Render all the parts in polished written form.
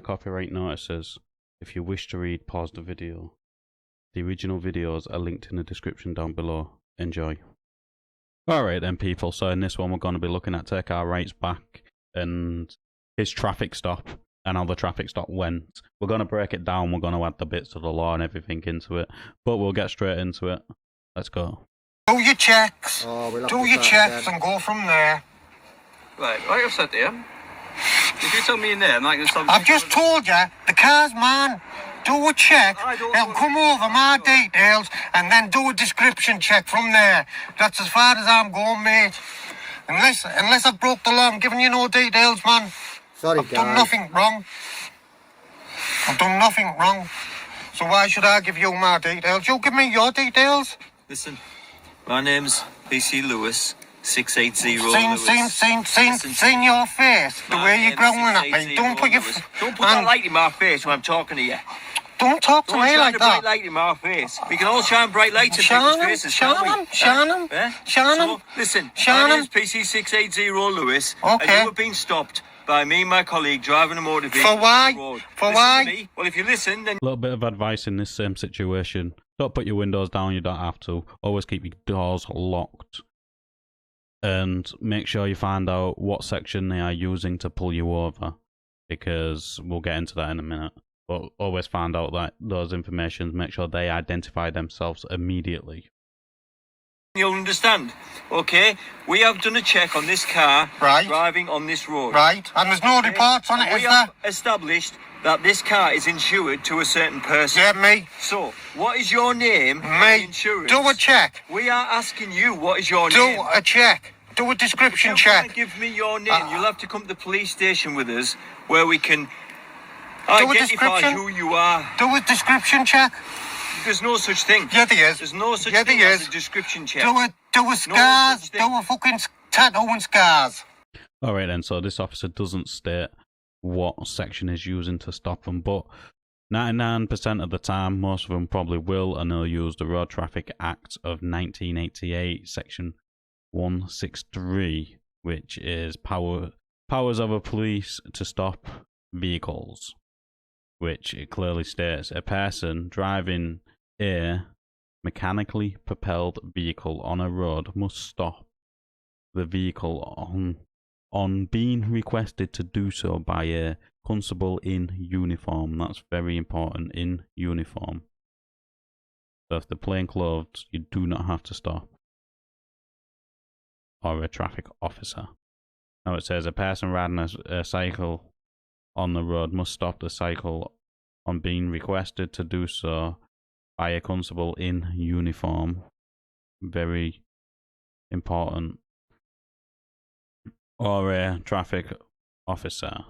copyright notices. If you wish to read, pause the video. The original videos are linked in the description down below. Enjoy. Alright then people, so in this one we're going to be looking at Take Our Rights Back and his traffic stop and how the traffic stop went. We're going to break it down, we're going to add the bits of the law and everything into it, but we'll get straight into it. Let's go. Do your checks, do your checks and go from there. Right, like I've said to you, if you tell me your name, I'm not going to stop. I've just told you, the car's man. Do a check, it'll come over my details, and then do a description check from there. That's as far as I'm going, mate. Unless I've broke the law, I'm giving you no details, man. Sorry, I've done nothing wrong. I've done nothing wrong. So why should I give you my details? You give me your details. Listen, my name's BC Lewis, 680 Lewis. Seen your face, the way you're growling at me. Don't put your... Don't put that light in my face when I'm talking to you. Don't talk to me like that. Don't shine a bright light in my face. We can all shine bright lights in people's faces, can't we? Shannon. So, listen, my name's PC 680 Lewis, and you have been stopped by me and my colleague driving a motor vehicle. For why? For why? Well, if you listen, then... A little bit of advice in this same situation. Don't put your windows down, you don't have to. Always keep your doors locked. And make sure you find out what section they are using to pull you over. Because we'll get into that in a minute. But always find out that those informations, make sure they identify themselves immediately. You'll understand, okay? We have done a check on this car driving on this road. Right, and there's no reports on it, is there? We have established that this car is insured to a certain person. Yeah, me. So, what is your name? Me. Insurance? Do a check. We are asking you, what is your name? Do a check. Do a description If you check. can't give me your name, you'll have to come to the police station with us, where we can Do a identify description. who you are. Do a description check. There's no such thing. Yeah, there is. There's no such Yeah, thing there as is. a description check. Do a scars. Do a fucking tattoo and scars. Alright then, so this officer doesn't state what section is using to stop them, but 99% of the time, most of them probably will, and they'll use the Road Traffic Act of 1988, section 163, which is powers of a police to stop vehicles, which it clearly states a person driving a mechanically propelled vehicle on a road must stop the vehicle on being requested to do so by a constable in uniform. That's very important, in uniform. So if they're plain clothes, you do not have to stop. Or a traffic officer. Now it says a person riding a cycle on the road must stop the cycle on being requested to do so by a constable in uniform. Very important. Or a traffic officer.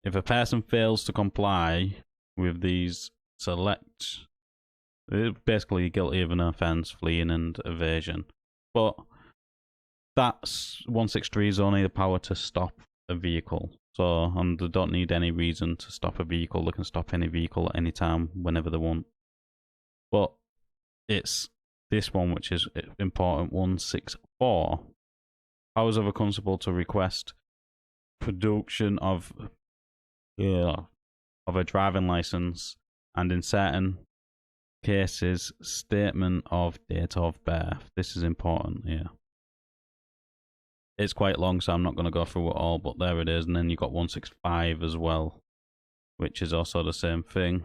If a person fails to comply with these select, they're basically guilty of an offence, fleeing and evasion. But that's 163 is only the power to stop a vehicle. So, and they don't need any reason to stop a vehicle. They can stop any vehicle at any time, whenever they want. But it's this one which is important, 164. Powers of a constable to request production of a driving license, and in certain cases, statement of date of birth. This is important here. It's quite long, so I'm not going to go through it all, but there it is. And then you've got 165 as well, which is also the same thing.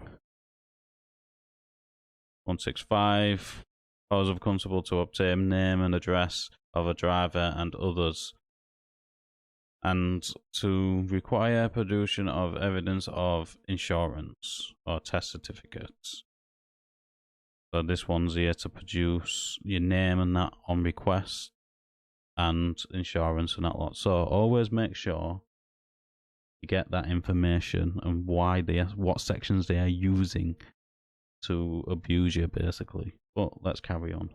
165. Powers of constable to obtain name and address of a driver and others, and to require production of evidence of insurance or test certificates. So this one's here to produce your name and that on request, and insurance and that lot. So always make sure you get that information and what sections they are using to abuse you, basically. But let's carry on.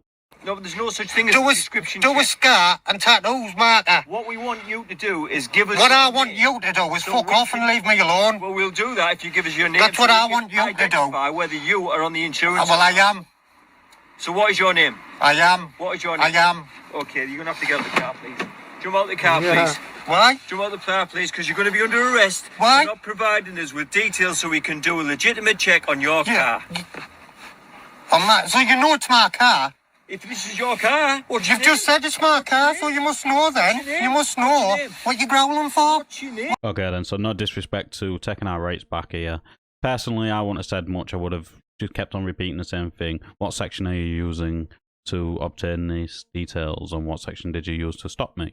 No, but there's no such thing as a description check. Do a scar and tattoos, marker. What we want you to do is give us... What I want you to do is fuck off and leave me alone. Well, we'll do that if you give us your name. That's what I want you to do. Identify whether you are on the insurance. Well, I am. So what is your name? I am. What is your name? I am. Okay, you're going to have to get out of the car, please. Jump out of the car, please. Why? Jump out the car, please, because you're going to be under arrest. Why? You're not providing us with details so we can do a legitimate check on your car. So you know it's my car? If this is your car, what's your You've name? just said it's my car, so you must know then. You must know what you're growling for. What's your name? Okay then, so no disrespect to taking our rates back here. Personally, I wouldn't have said much. I would have just kept on repeating the same thing. What section are you using to obtain these details, and what section did you use to stop me?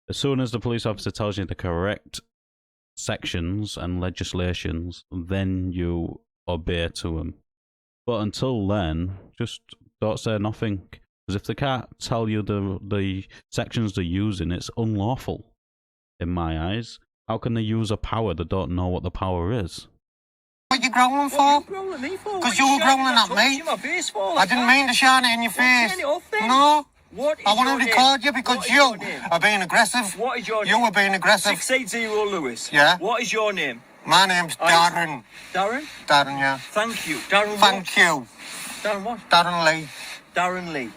As soon as the police officer tells you the correct sections and legislations, then you obey to them. But until then, just don't say nothing. Because if they can't tell you the sections they're using, it's unlawful in my eyes. How can they use a power they don't know what the power is? What you growling for? What are you growling at me for? Because you were growling at me. I didn't mean to shine it in your face. Turn it off then. No. What is I want your to name? record you because What is you your name? are being aggressive. What is your name? You were being aggressive. 680 Lewis. Yeah. What is your name? My name's Darren. Darren? Darren, yeah. Thank you. Darren Thank you. Darren what? Darren Lee. Darren Lee.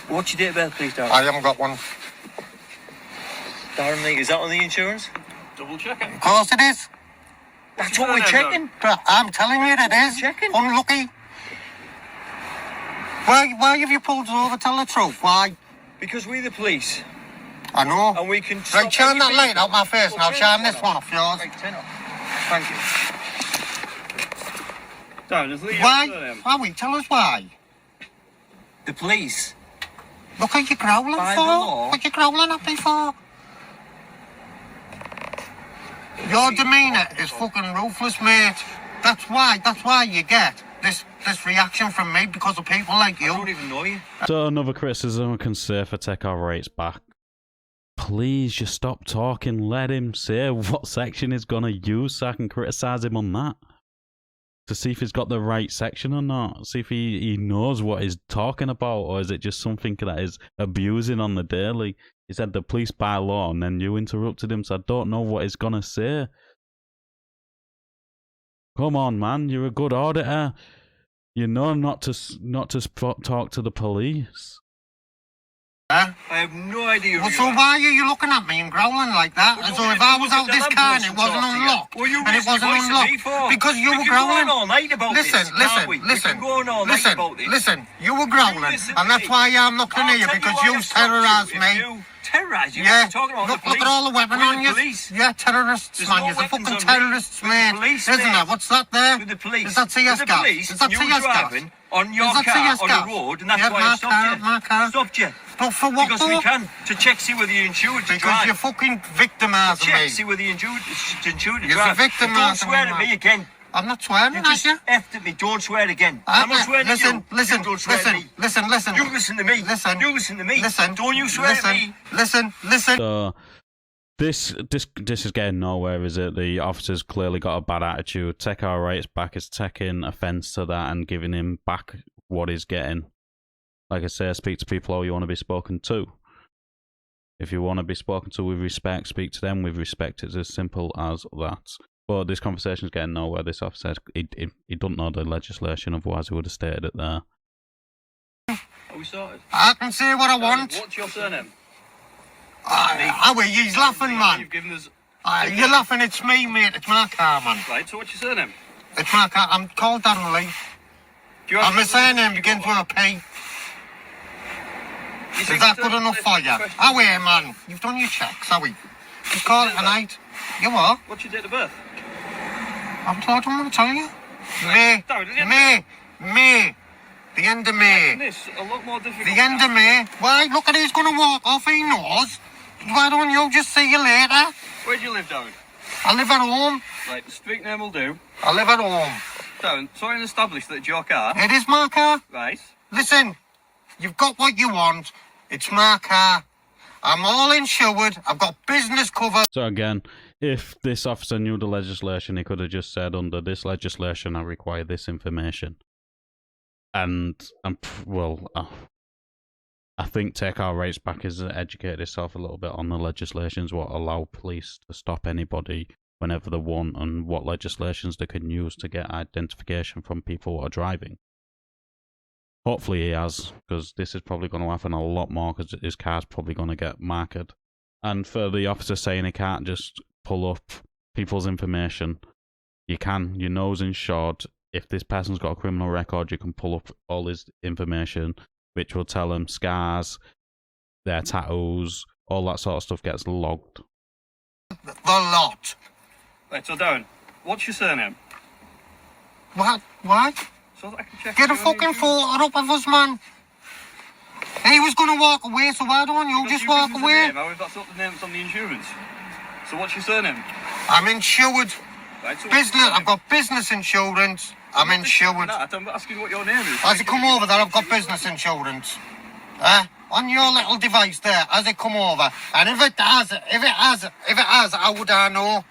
What's your date of birth, please, Darren? I haven't got one. Darren Lee, is that on the insurance? Double checking. Of course it is. That's what we're checking. I'm telling you it is. Checking. Unlucky. Why have you pulled us over? Tell the truth. Why? Because we're the police. I know. And we can... Right, shine that light out my face and I'll shine this one off yours. Right, turn it off. Thank you. Darren, just leave Why? your Why? Wait, tell us why. The police. Look what you're growling By the for. law. What you growling at me for? Your demeanour is fucking ruthless, mate. That's why you get this reaction from me, because of people like I you. don't even know you. So another criticism I can say for take our rates back. Please just stop talking. Let him say what section he's gonna use so I can criticise him on that. To see if he's got the right section or not. See if he knows what he's talking about, or is it just something that is abusing on the daily. He said the police by law, and then you interrupted him, so I don't know what he's gonna say. Come on, man, you're a good auditor. You know not to talk to the police. Huh? I have no idea who Well, so you are. why are you looking at me and growling like that? Well, And so don't if you I was look out at this the car and lamppost it wasn't and talk to you? unlocked, Well, you and it raised your wasn't voice at me unlocked, for. because you We were can go on growling. all night about this, can't we? We can go on all night about this. listen, you were growling, listen and to that's me. why I'm not going to I'll you, tell because why I you stopped terrorised you. me. If you terrorised you, Yeah, you're talking about look the police. at all the weapon We're on the you. police. Yeah, terrorists, There's man. no You're the weapons fucking on me. terrorists, We're the man. police, Isn't mate. it? What's that there? With the police. Is that CS With the gas? police, Is that you CS were gas? driving on your Is that car CS on gas? the road, and that's Yeah, why my I stopped you. my car. Stopped you. But for what Because for? we can, to check see whether you're insured to Because drive. you're fucking victimising Check, me. see whether you're insured to You're drive. a victim, But don't man. swear at me again. I'm not swearing You at just you. effed at me. Don't swear again. I'm not swearing at you. Listen, You don't swear at me. listen. You listen to me. Listen. You listen to me. Listen. Don't you swear at me. Listen. So this is getting nowhere, is it? The officer's clearly got a bad attitude. Take our rights back is taking offence to that and giving him back what he's getting. Like I say, speak to people how you want to be spoken to. If you want to be spoken to with respect, speak to them with respect. It's as simple as that. But this conversation's getting nowhere. This officer, he doesn't know the legislation, otherwise he would have stated it there. Are we sorted? I can say what I want. What's your surname? He's laughing, man. You've given us... You're laughing. It's me, mate. It's my car, man. Right, so what's your surname? It's my car. I'm called Darren Lee. Do you have... And my surname begins with a P. Is that good enough for you? Away, man. You've done your checks, have we? Just call it a night. You what? What's your date of birth? I'm told I'm going to tell you. May. The end of May. This a lot more difficult. The end of May. Why? Look at he's going to walk off. He knows. Why don't you just see you later? Where do you live, Darren? I live at home. Right, the street name will do. I live at home. Darren, so I established that it's your car. It is my car. Right. Listen, you've got what you want. It's my car. I'm all insured. I've got business cover. So again, if this officer knew the legislation, he could have just said, under this legislation, I require this information. And I think Take Our Rights Back has educated itself a little bit on the legislations, what allow police to stop anybody whenever they want, and what legislations they can use to get identification from people who are driving. Hopefully he has, because this is probably going to happen a lot more, because his car's probably going to get marked And for the officer saying he can't just pull up people's information, you can. Your nose insured. If this person's got a criminal record, you can pull up all his information, which will tell them scars, their tattoos, all that sort of stuff gets logged. The lot. Right, so Darren, what's your surname? What? So that I can check. Get a fucking photo up of us, man. He was going to walk away, so why don't you just walk away? That's not the name that's on the insurance. So what's your surname? I'm insured. Right, so Business. I've got business insurance. I'm insured. I'm asking what your name is. As it come over there, I've got business insurance. On your little device there, as it come over. And if it has, how would I know?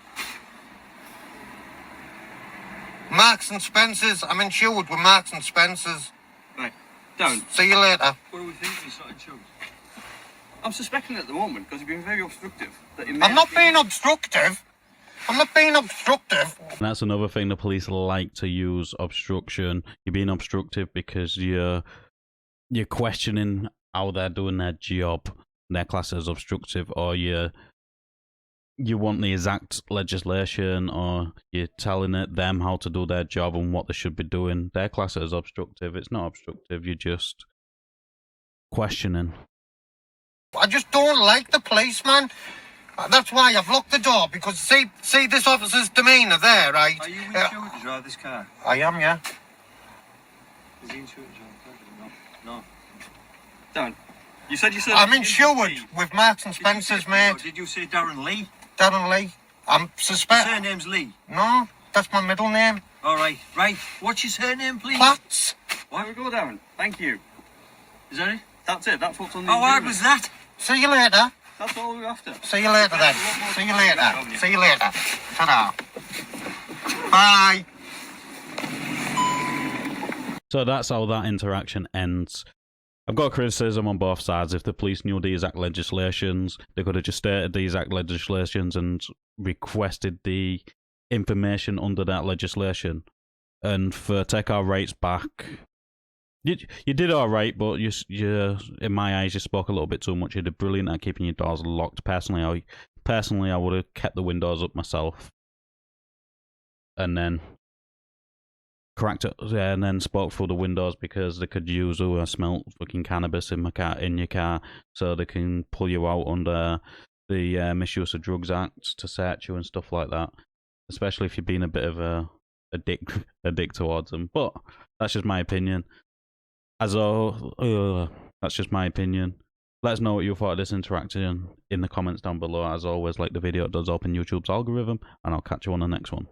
Marks and Spencers. I'm insured with Marks and Spencers. Right, Darren. See you later. What do we think? He's not insured. I'm suspecting at the moment, because you've been very obstructive, that you I'm not being obstructive. I'm not being obstructive. And that's another thing the police like to use, obstruction. You're being obstructive because you're questioning how they're doing their job. Their class as obstructive, or you want the exact legislation, or you're telling them how to do their job and what they should be doing. Their class as obstructive. It's not obstructive. You're just questioning. I just don't like the policeman. That's why I've locked the door, because see this officer's demeanour there, right? Are you insured to drive this car? I am, yeah. Is he insured to drive the car? No. Darren, you said you said... I'm insured with Marks and Spencers, mate. Did you say Darren Lee? Darren Lee. I'm Your suspect. surname's Lee. No, that's my middle name. All right. What's your surname, please? Platts. There we go, Darren. Thank you. Is that it? That's it. That's what's on the How hard insurance. was that? See you later. That's all we're after. See you later then. See you later. See you later. Ta-da. Bye. So that's how that interaction ends. I've got criticism on both sides. If the police knew the exact legislations, they could have just stated the exact legislations and requested the information under that legislation. And for take our rights back, you did all right, but you in my eyes, you spoke a little bit too much. You did brilliant at keeping your doors locked. Personally, I would have kept the windows up myself, and then cracked it, and then spoke through the windows, because they could use smell fucking cannabis in your car, so they can pull you out under the Misuse of Drugs Act to search you and stuff like that. Especially if you're being a bit of a dick towards them. But that's just my opinion. That's just my opinion. Let us know what you thought of this interaction in the comments down below. As always, like the video, it does open YouTube's algorithm, and I'll catch you on the next one.